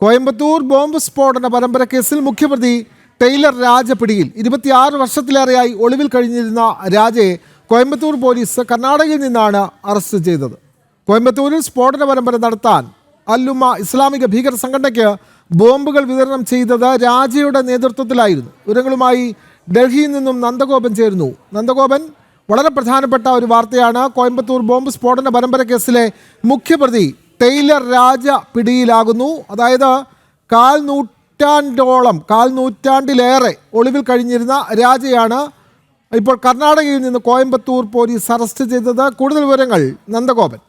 Coimbatore bomb സ്ഫോടന പരമ്പര കേസിൽ മുഖ്യപ്രതി ടൈലർ രാജ പിടിയിൽ 26 വർഷത്തിലേറെയായി ഒളിവിൽ കഴിഞ്ഞിരുന്ന രാജയെ കോയമ്പത്തൂർ പോലീസ് കർണാടകയിൽ നിന്നാണ് അറസ്റ്റ് ചെയ്തത്. കോയമ്പത്തൂരിൽ സ്ഫോടന പരമ്പര നടത്താൻ അൽ-ഉമ്മ ഇസ്ലാമിക ഭീകര സംഘടനയ്ക്ക് ബോംബുകൾ വിതരണം ചെയ്തത് രാജയുടെ നേതൃത്വത്തിലായിരുന്നു. വിവരങ്ങളുമായി ഡൽഹിയിൽ നിന്നും നന്ദഗോപൻ ചേരുന്നു. നന്ദഗോപൻ, വളരെ പ്രധാനപ്പെട്ട ഒരു വാർത്തയാണ്. കോയമ്പത്തൂർ ബോംബ് സ്ഫോടന പരമ്പര കേസിലെ മുഖ്യപ്രതി ടൈലർ രാജ പിടിയിലാകുന്നു. അതായത് കാൽ നൂറ്റാണ്ടിലേറെ ഒളിവിൽ കഴിഞ്ഞിരുന്ന രാജയാണ് ഇപ്പോൾ കർണാടകയിൽ നിന്ന് കോയമ്പത്തൂർ പോലീസ് അറസ്റ്റ് ചെയ്തത്. കൂടുതൽ വിവരങ്ങൾ നന്ദഗോപൻ.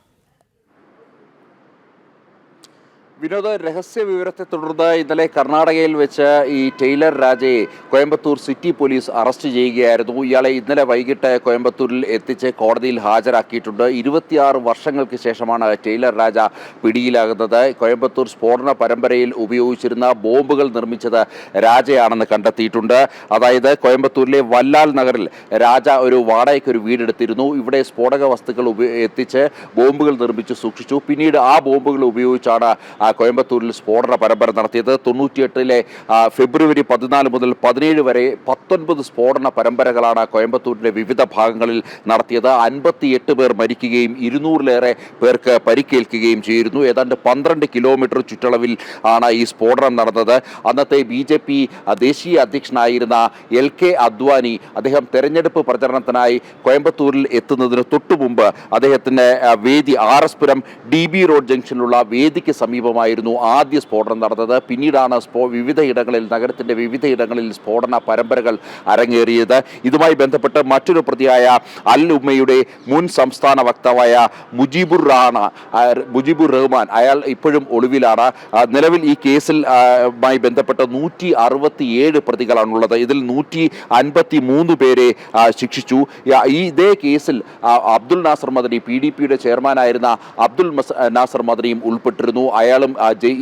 വിനോദ, രഹസ്യ വിവരത്തെ തുടർന്ന് ഇന്നലെ കർണാടകയിൽ വെച്ച് ഈ ടൈലർ രാജയെ കോയമ്പത്തൂർ സിറ്റി പോലീസ് അറസ്റ്റ് ചെയ്യുകയായിരുന്നു. ഇയാളെ ഇന്നലെ വൈകിട്ട് കോയമ്പത്തൂരിൽ എത്തിച്ച് കോടതിയിൽ ഹാജരാക്കിയിട്ടുണ്ട്. 26 വർഷങ്ങൾക്ക് ശേഷമാണ് ടൈലർ രാജ പിടിയിലാകുന്നത്. കോയമ്പത്തൂർ സ്ഫോടന പരമ്പരയിൽ ഉപയോഗിച്ചിരുന്ന ബോംബുകൾ നിർമ്മിച്ചത് രാജയാണെന്ന് കണ്ടെത്തിയിട്ടുണ്ട്. അതായത് കോയമ്പത്തൂരിലെ വല്ലാൽ നഗറിൽ രാജ ഒരു വാടകയ്ക്ക് ഒരു വീടെടുത്തിരുന്നു. ഇവിടെ സ്ഫോടക വസ്തുക്കൾ എത്തിച്ച് ബോംബുകൾ നിർമ്മിച്ച് സൂക്ഷിച്ചു. പിന്നീട് ആ ബോംബുകൾ ഉപയോഗിച്ചാണ് കോയമ്പത്തൂരിൽ സ്ഫോടന പരമ്പര നടത്തിയത്. 98-ലെ ഫെബ്രുവരി 14 മുതൽ 17 വരെ 19 സ്ഫോടന പരമ്പരകളാണ് കോയമ്പത്തൂരിലെ വിവിധ ഭാഗങ്ങളിൽ നടത്തിയത്. 58 പേർ മരിക്കുകയും 200-ലേറെ പേർക്ക് പരിക്കേൽക്കുകയും ചെയ്തിരുന്നു. ഏതാണ്ട് 12 കിലോമീറ്റർ ചുറ്റളവിൽ ആണ് ഈ സ്ഫോടനം നടന്നത്. അന്നത്തെ BJP ദേശീയ അധ്യക്ഷനായിരുന്ന LK അദ്വാനി അദ്ദേഹം തെരഞ്ഞെടുപ്പ് പ്രചരണത്തിനായി കോയമ്പത്തൂരിൽ എത്തുന്നതിന് തൊട്ടു മുമ്പ് അദ്ദേഹത്തിൻ്റെ വേദി RS പുരം DB റോഡ് ജംഗ്ഷനിലുള്ള വേദിക്ക് സമീപമായിരുന്നു ആദ്യ സ്ഫോടനം നടന്നത്. പിന്നീടാണ് നഗരത്തിന്റെ വിവിധ ഇടങ്ങളിൽ സ്ഫോടന പരമ്പരകൾ അരങ്ങേറിയത്. ഇതുമായി ബന്ധപ്പെട്ട് മറ്റൊരു പ്രതിയായ അൽ-ഉമ്മയുടെ മുൻ സംസ്ഥാന വക്താവായ മുജീബുർ റഹ്മാൻ അയാൾ ഇപ്പോഴും ഒളിവിലാണ്. നിലവിൽ ഈ കേസിൽ ബന്ധപ്പെട്ട 167 പ്രതികളാണുള്ളത്. ഇതിൽ 153 പേരെ ശിക്ഷിച്ചു. ഇതേ കേസിൽ അബ്ദുൽ നാസർ മദനി, PDPയുടെ ചെയർമാനായിരുന്ന അബ്ദുൽ നാസർ മദനിയും ഉൾപ്പെട്ടിരുന്നു. അയാളും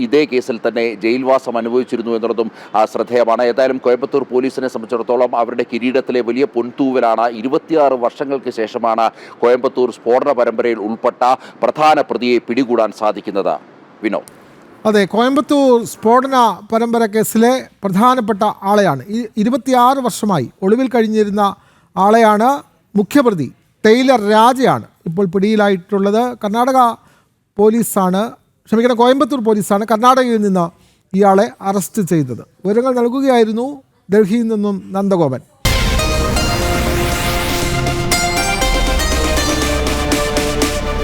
ഇതേ കേസിൽ തന്നെ ജയിൽവാസം അനുഭവിച്ചിരുന്നു എന്നുള്ളതും ശ്രദ്ധേയമാണ്. ഏതായാലും കോയമ്പത്തൂർ പോലീസിനെ സംബന്ധിച്ചിടത്തോളം അവരുടെ കിരീടത്തിലെ വലിയ പൊൻതൂവലാണ്. 26 വർഷങ്ങൾക്ക് ശേഷമാണ് കോയമ്പത്തൂർ സ്ഫോടന പരമ്പരയിൽ ഉൾപ്പെട്ട പ്രധാന പ്രതിയെ പിടികൂടാൻ സാധിക്കുന്നത്. വിനോദ്, അതെ, കോയമ്പത്തൂർ സ്ഫോടന പരമ്പര കേസിലെ പ്രധാനപ്പെട്ട ആളെയാണ് 26 വർഷമായി ഒളിവിൽ കഴിഞ്ഞിരുന്ന ആളെയാണ് മുഖ്യപ്രതി ടൈലർ രാജയാണ് ഇപ്പോൾ പിടിയിലായിട്ടുള്ളത്. കോയമ്പത്തൂർ പോലീസാണ് കർണാടകയിൽ നിന്ന് ഇയാളെ അറസ്റ്റ് ചെയ്തത്. വിവരങ്ങൾ നൽകുകയായിരുന്നു ഡൽഹിയിൽ നിന്നും നന്ദഗോപൻ.